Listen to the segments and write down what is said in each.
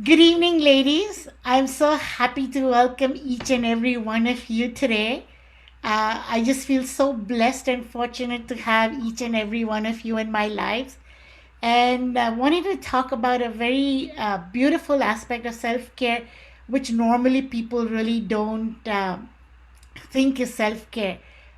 Good evening, ladies. I'm so happy to welcome each and every one of you today. I just feel so blessed and fortunate to have each and every one of you in my lives. And I wanted to talk about a very beautiful aspect of self care, which normally people really don't think is self care.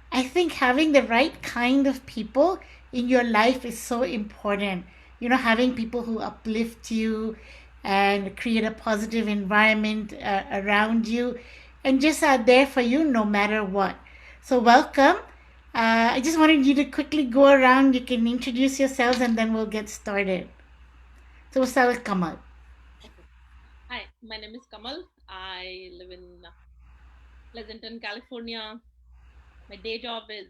I think having the right kind of people in your life is so important. You know, having people who uplift you and create a positive environment around you and just are there for you no matter what. So, welcome. I just wanted you to quickly go around. You can introduce yourselves and then we'll get started. So, we'll start with Kamal. Hi, my name is Kamal. I live in Pleasanton, California. My day job is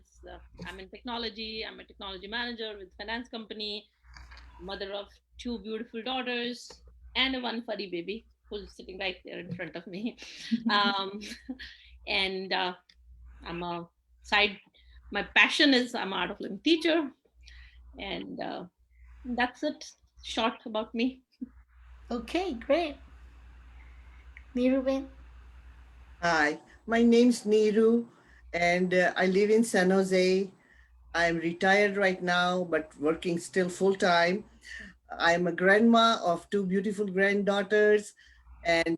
I'm in technology. I'm a technology manager with finance company, mother of two beautiful daughters, and a one furry baby who's sitting right there in front of me. Um, and I'm a side. My passion is I'm an art of living teacher, and that's it. Short about me. Okay, great. Niruben. Hi, my name's Neeru, and I live in San Jose. I'm retired right now, but working still full time. I'm a grandma of two beautiful granddaughters, and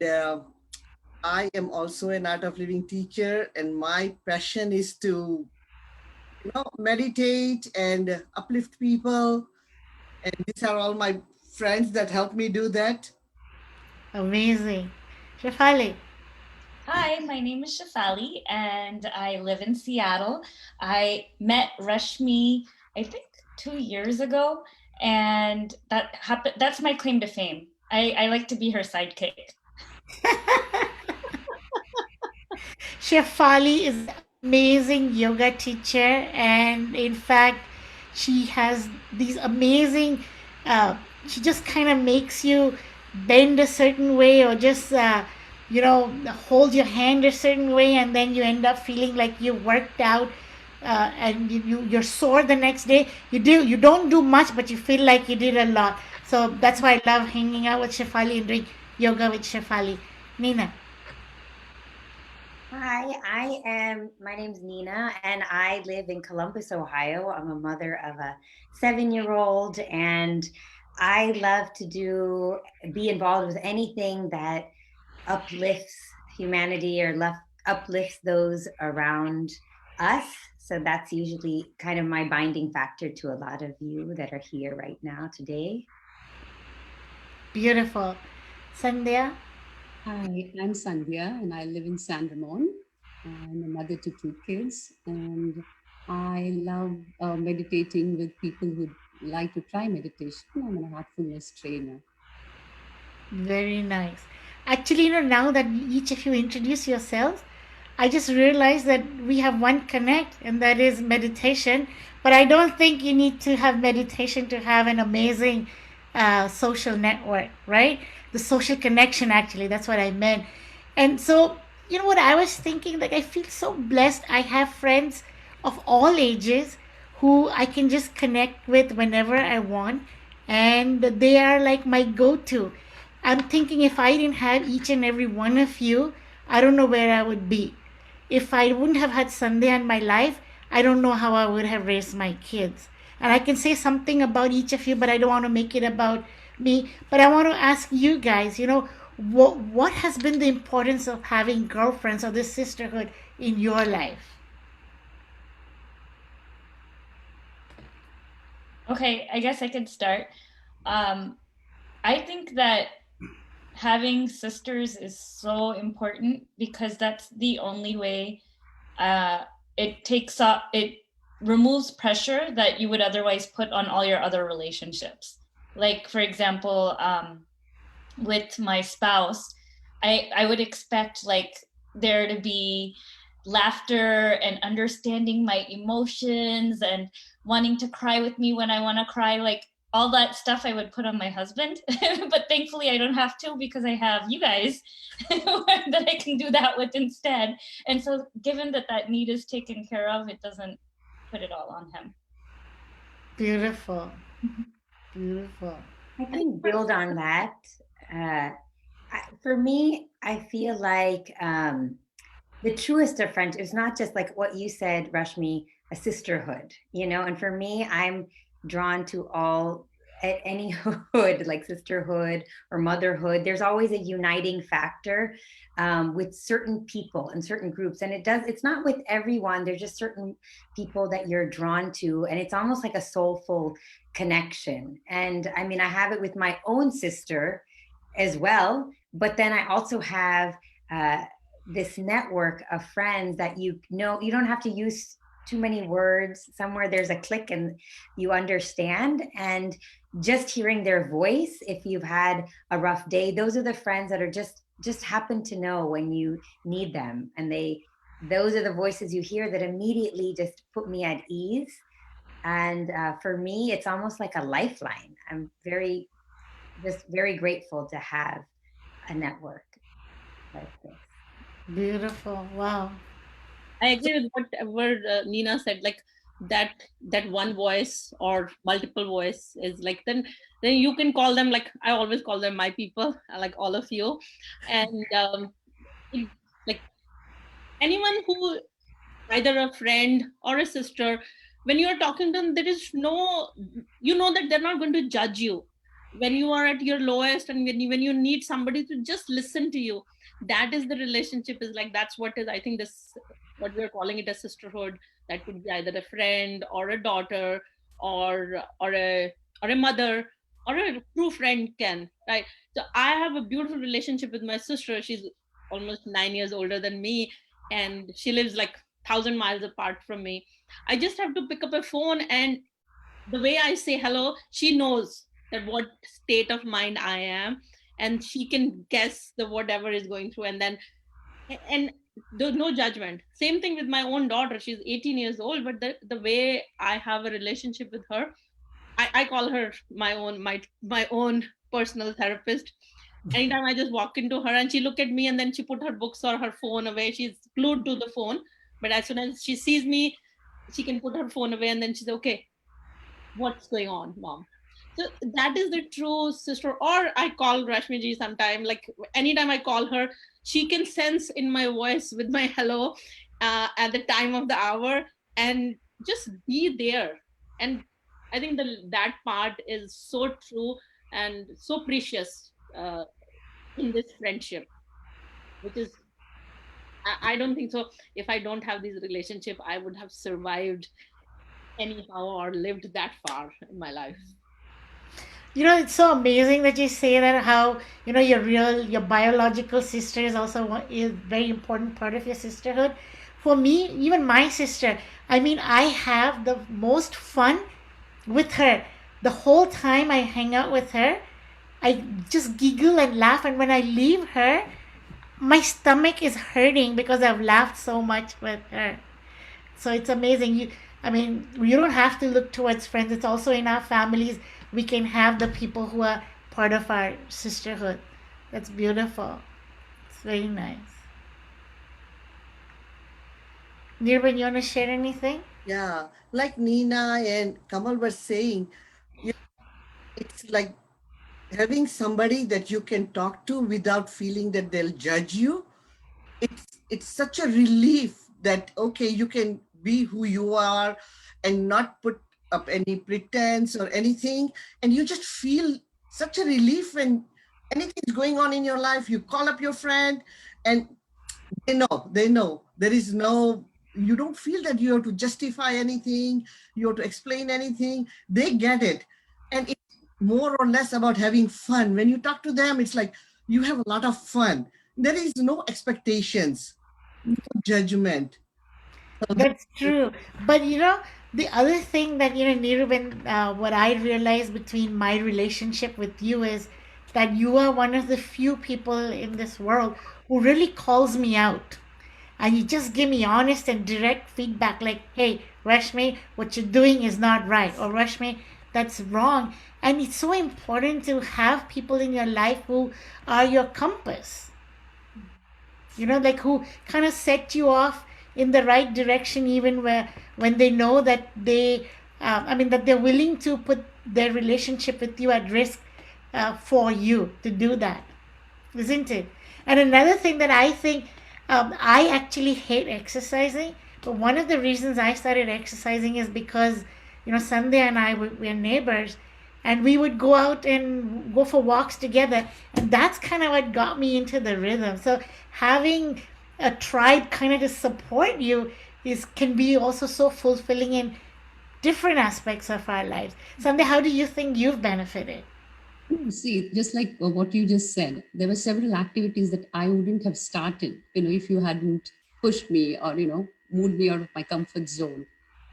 I am also an art of living teacher. And my passion is to, meditate and uplift people. And these are all my friends that help me do that. Amazing. Shefali. Hi, my name is Shafali and I live in Seattle. I met Rashmi, I think 2 years ago, and that's my claim to fame. I like to be her sidekick. Shefali is an amazing yoga teacher, and in fact, she has these amazing. Uh, she just kind of makes you bend a certain way, or just hold your hand a certain way, and then you end up feeling like you worked out. And you're sore the next day. You don't do much, but you feel like you did a lot. So that's why I love hanging out with Shefali and doing yoga with Shefali. Nina. My name's Nina, and I live in Columbus, Ohio. I'm a mother of a 7-year-old, and I love to be involved with anything that uplifts humanity or uplifts those around us. So that's usually kind of my binding factor to a lot of you that are here right now today. Beautiful. Sandhya. Hi, I'm Sandhya and I live in San Ramon. I'm a mother to two kids and I love meditating with people who like to try meditation. I'm a heartfulness trainer. Very nice. Actually, now that each of you introduce yourselves, I just realized that we have one connect, and that is meditation. But I don't think you need to have meditation to have an amazing social network, right? The social connection, actually, that's what I meant. And so, you know what I was thinking? Like, I feel so blessed. I have friends of all ages who I can just connect with whenever I want, and they are like my go to. I'm thinking if I didn't have each and every one of you, I don't know where I would be. If I wouldn't have had Sunday in my life, I don't know how I would have raised my kids. And I can say something about each of you, but I don't want to make it about me. But I want to ask you guys, what has been the importance of having girlfriends or this sisterhood in your life? Okay, I guess I could start. Um, I think that having sisters is so important because that's the only way uh, it removes pressure that you would otherwise put on all your other relationships. Like for example, with my spouse, I would expect like there to be laughter and understanding my emotions and wanting to cry with me when I want to cry, like all that stuff I would put on my husband. But thankfully I don't have to because I have you guys that I can do that with instead. And so given that that need is taken care of, it doesn't put it all on him. Beautiful. Beautiful. I can build on that. Uh, for me, I feel like the truest of friendship is not just like what you said, Rashmi, a sisterhood, you know. And for me, I'm drawn to all any hood, like sisterhood or motherhood. There's always a uniting factor with certain people and certain groups, and it's not with everyone. There's just certain people that you're drawn to, and it's almost like a soulful connection. And I mean, I have it with my own sister as well, but then I also have uh, this network of friends that you know you don't have to use too many words. Somewhere there's a click and you understand. And just hearing their voice, if you've had a rough day, those are the friends that are just happen to know when you need them, and those are the voices you hear that immediately just put me at ease. And for me, it's almost like a lifeline. I'm very grateful to have a network like this. Beautiful. Wow. I agree with whatever Nina said. Like that one voice or multiple voice is like then you can call them, like I always call them my people, like all of you, and it, like anyone who either a friend or a sister, when you are talking to them, there is no, you know that they're not going to judge you when you are at your lowest, and when you need somebody to just listen to you. That is the relationship, is like, that's what is, I think, this, what we're calling it, a sisterhood. That could be either a friend or a daughter, or a mother, or a true friend, can, right? So I have a beautiful relationship with my sister. She's almost 9 years older than me, and she lives like 1,000 miles apart from me. I just have to pick up a phone, and the way I say hello, she knows that what state of mind I am, and she can guess the whatever is going through, and there's no judgment. Same thing with my own daughter. She's 18 years old, but the way I have a relationship with her, I call her my own personal therapist. Anytime I just walk into her and she look at me, and then she put her books or her phone away, she's glued to the phone. But as soon as she sees me, she can put her phone away, and then she's okay. What's going on, mom? So that is the true sister. Or I call Rashmi ji sometime, like anytime I call her, she can sense in my voice with my hello at the time of the hour, and just be there. And I think that part is so true and so precious in this friendship, which is, I don't think so. If I don't have this relationship, I would have survived anyhow or lived that far in my life. It's so amazing that you say that, how, your biological sister is also is very important part of your sisterhood. For me, even my sister, I mean, I have the most fun with her. The whole time I hang out with her, I just giggle and laugh, and when I leave her, my stomach is hurting because I've laughed so much with her. So it's amazing. I mean, you don't have to look towards friends. It's also in our families. We can have the people who are part of our sisterhood. That's beautiful. It's very nice. Nirvan, you want to share anything? Yeah, like Nina and Kamal were saying, you it's like having somebody that you can talk to without feeling that they'll judge you. It's such a relief that okay, you can be who you are and not put up any pretense or anything, and you just feel such a relief when anything's going on in your life. You call up your friend, and they know there is no, you don't feel that you have to justify anything, you have to explain anything. They get it. And it's more or less about having fun. When you talk to them, it's like you have a lot of fun. There is no expectations, no judgment. So That's true. But the other thing that, Niruban, what I realized between my relationship with you is that you are one of the few people in this world who really calls me out. And you just give me honest and direct feedback, like, hey, Rashmi, what you're doing is not right. Or Rashmi, that's wrong. And it's so important to have people in your life who are your compass, like who kind of set you off in the right direction, even when they know that that they're willing to put their relationship with you at risk for you to do that, isn't it? And another thing that I think, I actually hate exercising, but one of the reasons I started exercising is because, Sunday and I we're neighbors, and we would go out and go for walks together, and that's kind of what got me into the rhythm. So having a tribe kind of to support you is can be also so fulfilling in different aspects of our lives. Sunday, how do you think you've benefited? See, just like what you just said, there were several activities that I wouldn't have started, if you hadn't pushed me or, moved me out of my comfort zone.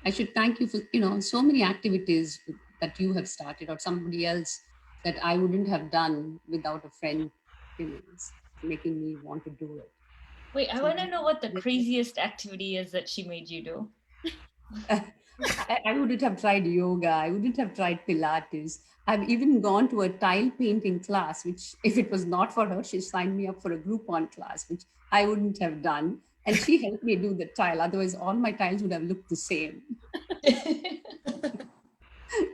I should thank you for, so many activities that you have started or somebody else that I wouldn't have done without a friend, making me want to do it. Wait, I So want to know what the yes, craziest activity is that she made you do. I wouldn't have tried yoga. I wouldn't have tried Pilates. I've even gone to a tile painting class, which, if it was not for her, she signed me up for a Groupon class, which I wouldn't have done. And she helped me do the tile. Otherwise, all my tiles would have looked the same.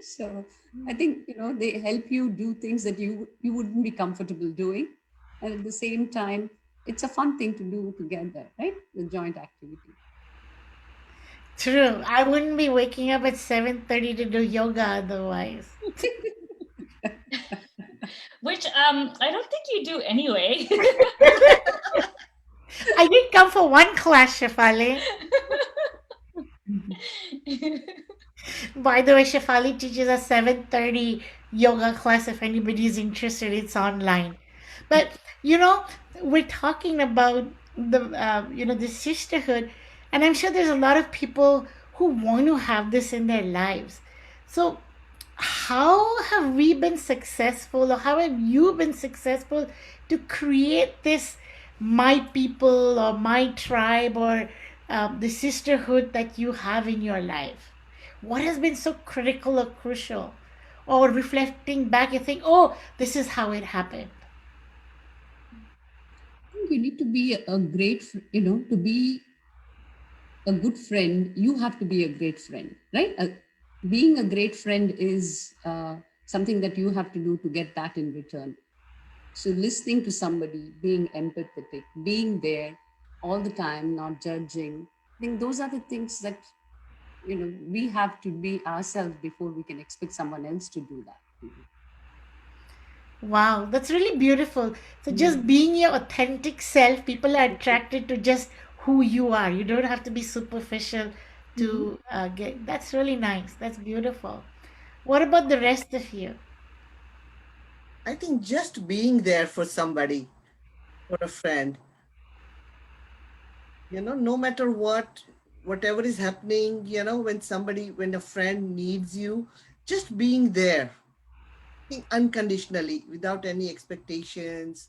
So I think, they help you do things that you wouldn't be comfortable doing. And at the same time, it's a fun thing to do together, right? The joint activity. True. I wouldn't be waking up at 7:30 to do yoga otherwise. Which I don't think you do anyway. I did come for one class, Shefali. By the way, Shefali teaches a 7:30 yoga class if anybody's interested. It's online. But, you know, we're talking about the sisterhood, and I'm sure there's a lot of people who want to have this in their lives. So, how have we been successful, or how have you been successful to create this my people or my tribe or the sisterhood that you have in your life? What has been so critical or crucial? Or reflecting back, you think, oh, this is how it happened. You need to be a great, to be a good friend, you have to be a great friend, right? Being a great friend is something that you have to do to get that in return. So, listening to somebody, being empathetic, being there all the time, not judging, I think those are the things that, we have to be ourselves before we can expect someone else to do that. Wow, that's really beautiful. So just Mm. being your authentic self, people are attracted to just who you are. You don't have to be superficial Mhm. to get. That's really nice. That's beautiful. What about the rest of you? I think just being there for somebody, for a friend, no matter what, whatever is happening, when a friend needs you, just being there, unconditionally, without any expectations.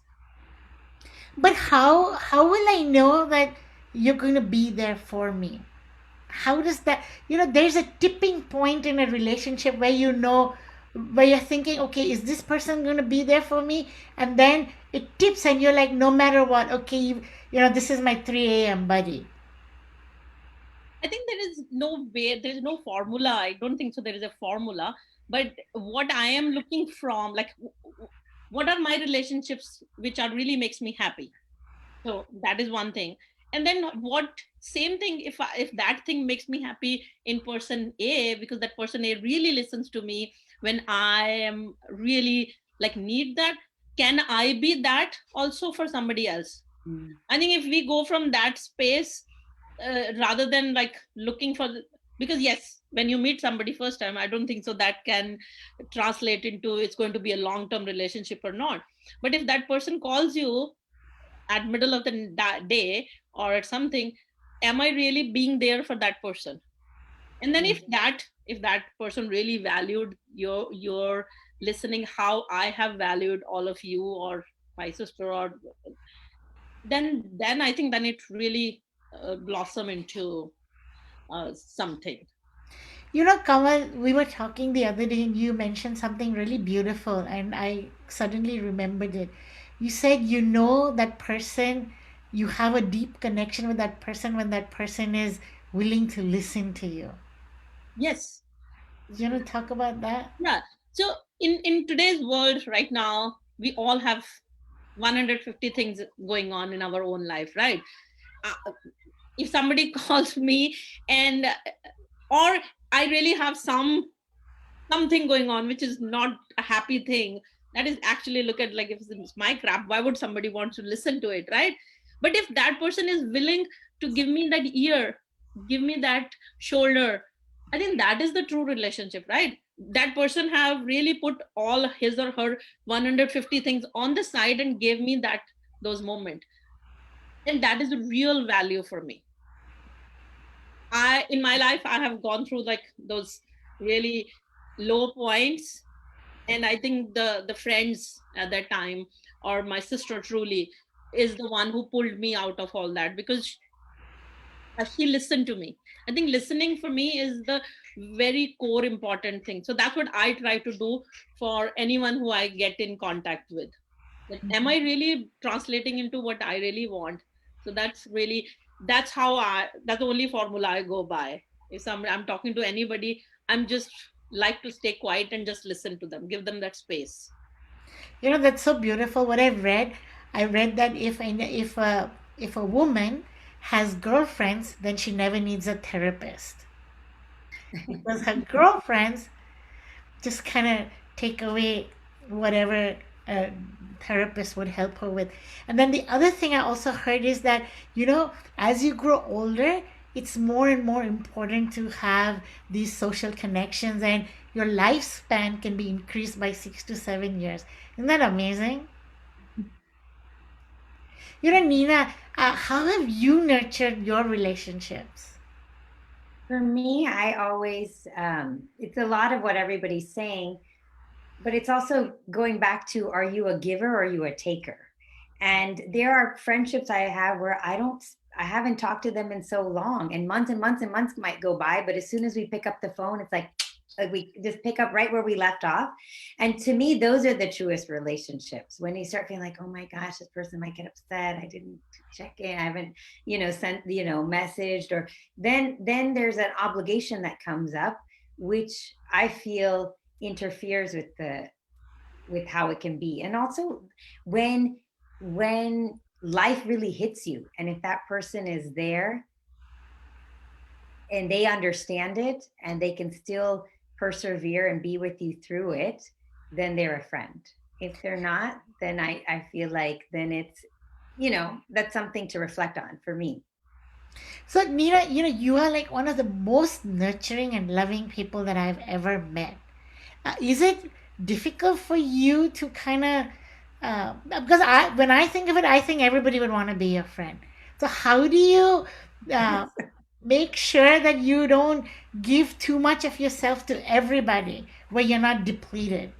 But how will I know that you're going to be there for me? How does that, there's a tipping point in a relationship where where you're thinking, okay, is this person going to be there for me? And then it tips and you're like, no matter what, okay, this is my 3 a.m. buddy. I think there is no way, there is no formula. I don't think so. There is a formula. But what I am looking from, like, what are my relationships which are really makes me happy? So that is one thing. And then what same thing if that thing makes me happy in person A, because that person A really listens to me when I am really like need that, can I be that also for somebody else? Mm. I think if we go from that space, rather than like looking for because yes, when you meet somebody first time, I don't think so that can translate into it's going to be a long term relationship or not. But if that person calls you at middle of the day or at something, am I really being there for that person? And then if that person really valued your listening how I have valued all of you or my sister, or then I think then it really blossom into something. Kamal, we were talking the other day and you mentioned something really beautiful and I suddenly remembered it. You said you know that person, you have a deep connection with that person when that person is willing to listen to you. Yes. Do you want to talk about that? Yeah. So in today's world right now, we all have 150 things going on in our own life, right? uh, if somebody calls me and or I really have something going on which is not a happy thing, that is actually look at like, if it's my crap, why would somebody want to listen to it, right? But if that person is willing to give me that ear, give me that shoulder, I think that is the true relationship, right? That person have really put all his or her 150 things on the side and gave me that, those moments, and that is the real value for me. I in my life I have gone through like those really low points, and I think the friends at that time, or my sister truly, is the one who pulled me out of all that, because she listened to me. I think listening for me is the very core important thing. So that's what I try to do for anyone who I get in contact with. That am I really translating into what I really want? So that's really, that's how that's the only formula I go by. If I'm talking to anybody, I'm just like to stay quiet and just listen to them, give them that space. You know, that's so beautiful. What I read that if a woman has girlfriends, then she never needs a therapist because her girlfriends just kind of take away whatever a therapist would help her with. And then the other thing I also heard is that, as you grow older, it's more and more important to have these social connections, and your lifespan can be increased by 6 to 7 years. Isn't that amazing? Nina, how have you nurtured your relationships? For me, I always, it's a lot of what everybody's saying, but it's also going back to, are you a giver or are you a taker? And there are friendships I have where I haven't talked to them in so long, and months and months and months might go by, but as soon as we pick up the phone, it's like we just pick up right where we left off. And to me, those are the truest relationships, when you start feeling like, oh my gosh, this person might get upset, I didn't check in, I haven't, sent, messaged, or then there's an obligation that comes up, which I feel interferes with how it can be. And also, when life really hits you, and if that person is there and they understand it and they can still persevere and be with you through it, then they're a friend. If they're not, then I feel like then it's, that's something to reflect on for me. So, Nina, you are like one of the most nurturing and loving people that I've ever met. Is it difficult for you to kind of, because when I think of it, I think everybody would want to be your friend. So, how do you uh, make sure that you don't give too much of yourself to everybody where you're not depleted?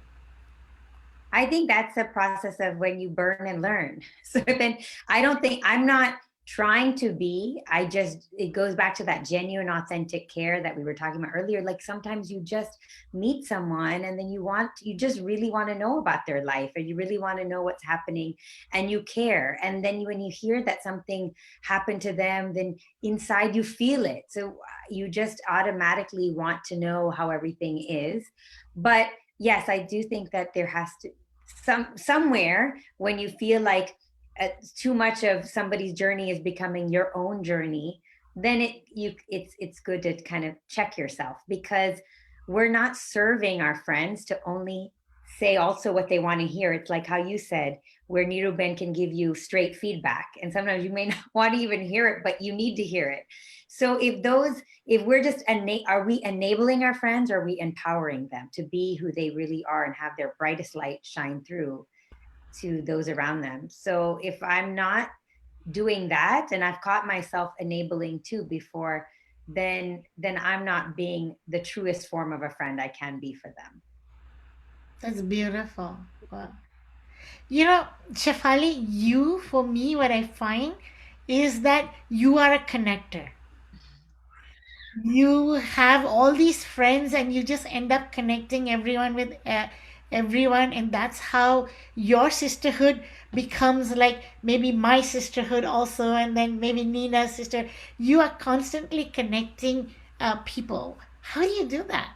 I think that's a process of when you burn and learn. So then I don't think I'm not trying to be, it goes back to that genuine, authentic care that we were talking about earlier. Like sometimes you just meet someone and then you just really want to know about their life, or you really want to know what's happening and you care. And then when you hear that something happened to them, then inside you feel it. So you just automatically want to know how everything is. But yes, I do think that there has to somewhere when you feel like too much of somebody's journey is becoming your own journey, then it's good to kind of check yourself, because we're not serving our friends to only say also what they want to hear. It's like how you said, where Niruben can give you straight feedback, and sometimes you may not want to even hear it, but you need to hear it. So if we're just are we enabling our friends, or are we empowering them to be who they really are and have their brightest light shine through to those around them? So if I'm not doing that, and I've caught myself enabling too before, then I'm not being the truest form of a friend I can be for them. That's beautiful. Wow. Shafali, for me, what I find is that you are a connector. You have all these friends and you just end up connecting everyone with everyone, and that's how your sisterhood becomes like maybe my sisterhood also, and then maybe Nina's sister. You are constantly connecting people. How do you do that?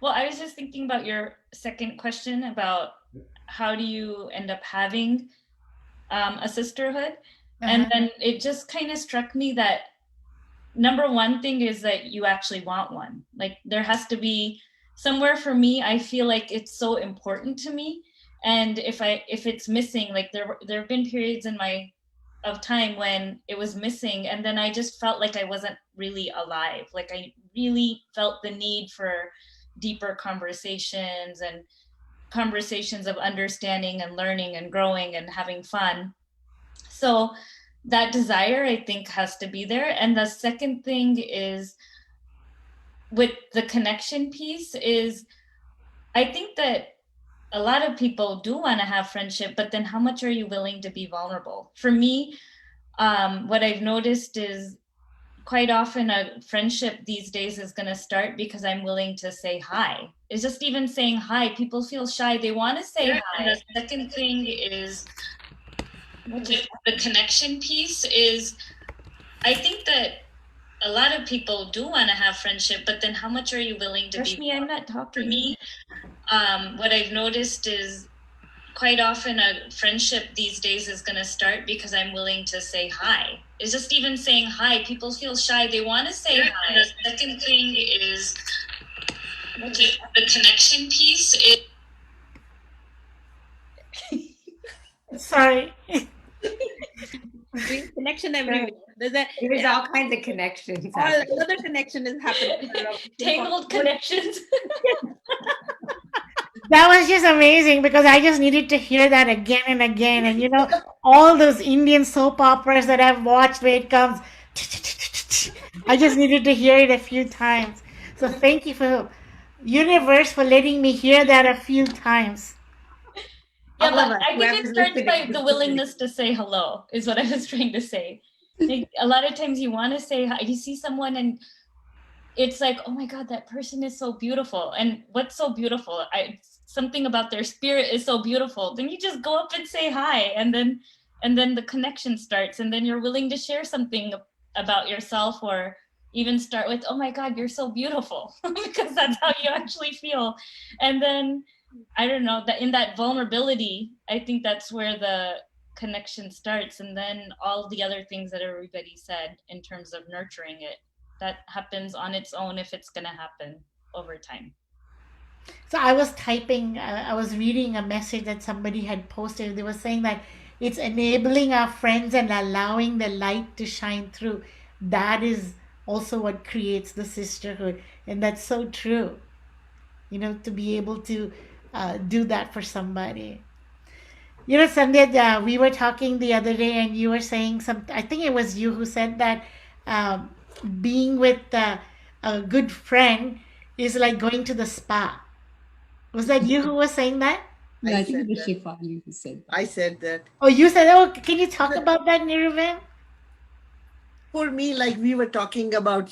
Well, I was just thinking about your second question about how do you end up having a sisterhood. And Uh-huh. then it just kind of struck me that number one thing is that you actually want one. Like there has to be somewhere for me, I feel like it's so important to me. And if it's missing, like there have been periods in my of time when it was missing, and then I just felt like I wasn't really alive. Like I really felt the need for deeper conversations and conversations of understanding and learning and growing and having fun. So that desire, I think, has to be there. And the second thing is with the connection piece is I think that a lot of people do want to have friendship, but then how much are you willing to be vulnerable? For me, what I've noticed is quite often a friendship these days is going to start because I'm willing to say hi. It's just even saying hi. People feel shy. They want to say hi. And the second thing is with the connection piece is I think that a lot of people do want to have friendship, but then how much are you willing to be? I'm not talking. For me, what I've noticed is quite often a friendship these days is going to start because I'm willing to say hi. It's just even saying hi. People feel shy. They want to say hi. And the second thing is the connection piece is. Sorry. There's connection everywhere. There's all kinds of connections. Another connection is happening. Tangled connections. That was just amazing because I just needed to hear that again and again. And all those Indian soap operas that I've watched where it comes, I just needed to hear it a few times. So thank you for universe for letting me hear that a few times. Yeah, but I think it starts by the willingness to say hello, is what I was trying to say. Like, a lot of times you want to say hi, you see someone and it's like, oh my God, that person is so beautiful. And what's so beautiful? Something about their spirit is so beautiful. Then you just go up and say hi, and then the connection starts, and then you're willing to share something about yourself, or even start with, oh my God, you're so beautiful, because that's how you actually feel. And then I don't know, that in that vulnerability, I think that's where the connection starts, and then all the other things that everybody said in terms of nurturing it, that happens on its own if it's going to happen over time. So I was typing, I was reading a message that somebody had posted. They were saying that it's enabling our friends and allowing the light to shine through. That is also what creates the sisterhood. And that's so true, to be able to do that for somebody. Sandhya, we were talking the other day and you were saying I think it was you who said that um, being with a good friend is like going to the spa. Was that you who was saying that? Yeah, I think it was Shefali who said that. I said that. Oh, you said, oh, can you talk about that, Niruven? For me, like we were talking about,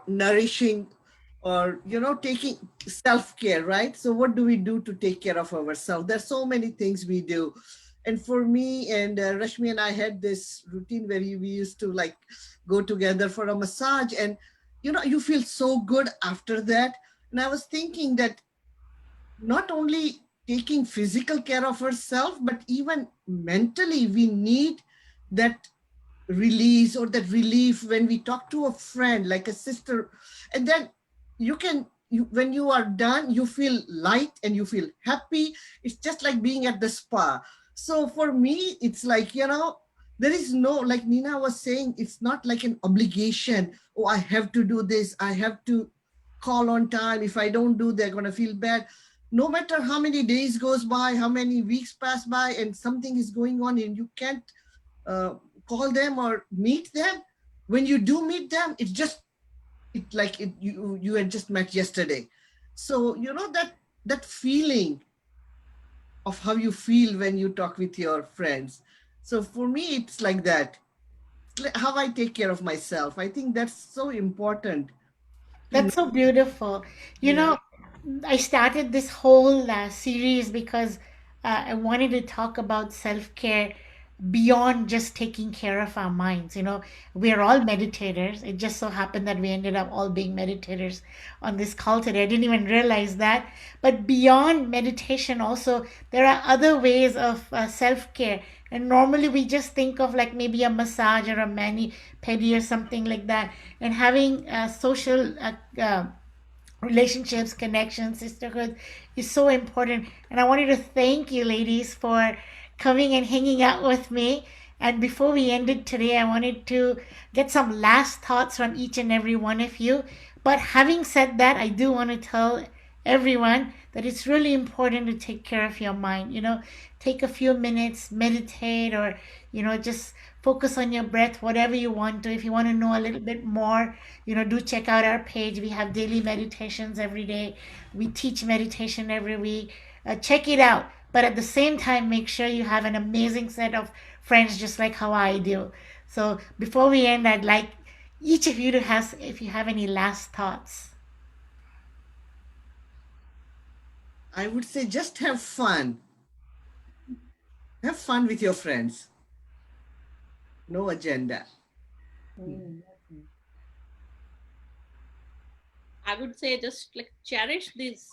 nourishing or, taking self-care, right? So what do we do to take care of ourselves? There's so many things we do. And for me and Rashmi and I had this routine where we used to like go together for a massage, and, you feel so good after that. And I was thinking that not only taking physical care of ourselves, but even mentally, we need that release or that relief when we talk to a friend like a sister. And then when you are done, you feel light and you feel happy. It's just like being at the spa. So for me, it's like, there is no, like Nina was saying, it's not like an obligation. Oh, I have to do this, I have to call on time. If I don't do, they're going to feel bad. No matter how many days goes by, how many weeks pass by, and something is going on and you can't uh, call them or meet them. When you do meet them, it's just you had just met yesterday. So that feeling of how you feel when you talk with your friends. So for me, it's like that. It's like how I take care of myself. I think that's so important. That's so beautiful. You Yeah. know, I started this whole series because I wanted to talk about self care beyond just taking care of our minds. We're all meditators. It just so happened that we ended up all being meditators on this call today. I didn't even realize that. But beyond meditation, also, there are other ways of self care. And normally we just think of like maybe a massage or a mani pedi or something like that. And having social relationships, connections, sisterhood is so important. And I wanted to thank you, ladies, for coming and hanging out with me. And before we ended today, I wanted to get some last thoughts from each and every one of you. But having said that, I do want to tell everyone that it's really important to take care of your mind. Take a few minutes, meditate, or, just focus on your breath, whatever you want to. If you want to know a little bit more, do check out our page. We have daily meditations every day. We teach meditation every week. Check it out. But at the same time, make sure you have an amazing set of friends, just like how I do. So before we end, I'd like each of you to have, if you have any last thoughts. I would say just have fun. Have fun with your friends. No agenda. Mm. I would say just like cherish these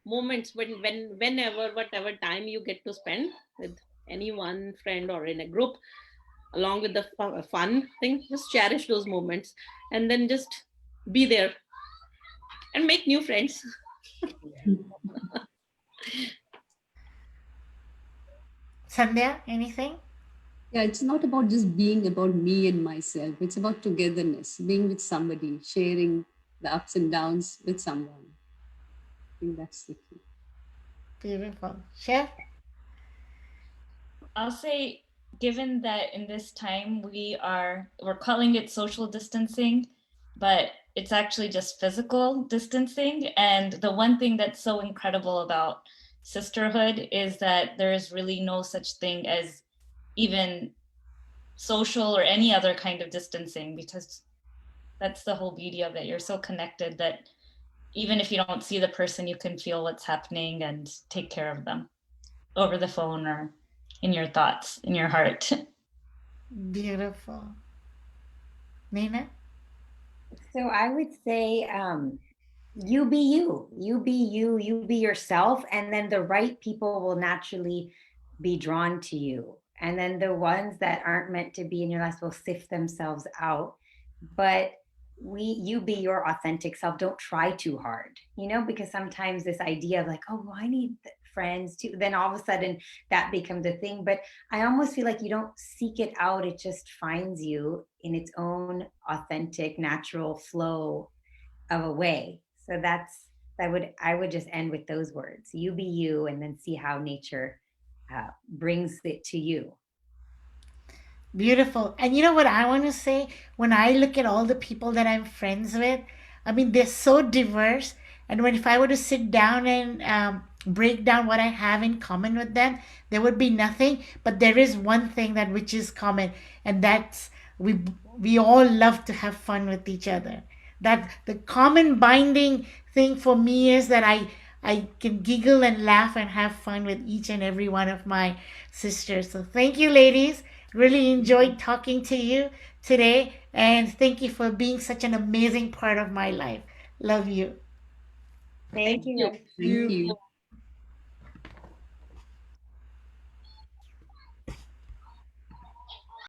moments whenever, whatever time you get to spend with any one friend or in a group, along with the fun thing. Just cherish those moments, and then just be there and make new friends. Sandhya, anything? Yeah, it's not about just being about me and myself. It's about togetherness, being with somebody, sharing the ups and downs with someone. I think that's the key. Beautiful. Chef? I'll say, given that in this time we're calling it social distancing, but it's actually just physical distancing. And the one thing that's so incredible about sisterhood is that there is really no such thing as even social or any other kind of distancing, because that's the whole beauty of it. You're so connected that even if you don't see the person, you can feel what's happening and take care of them over the phone or in your thoughts, in your heart. Beautiful. Nina? So I would say, you be you, you be you, you be yourself, and then the right people will naturally be drawn to you. And then the ones that aren't meant to be in your life will sift themselves out. But you be your authentic self. Don't try too hard, because sometimes this idea of like, oh, well, I need friends too, then all of a sudden that becomes a thing. But I almost feel like you don't seek it out, it just finds you in its own authentic, natural flow of a way. So I would just end with those words. You be you, and then see how nature brings it to you. Beautiful. And you know what I want to say? When I look at all the people that I'm friends with, I mean, they're so diverse. And when if I were to sit down and break down what I have in common with them, there would be nothing. But there is one thing that which is common, and that's we we all love to have fun with each other. That the common binding thing for me is that I can giggle and laugh and have fun with each and every one of my sisters. So thank you, ladies. Really enjoyed talking to you today, and thank you for being such an amazing part of my life. Love you. Thank Thank you. you. Thank you.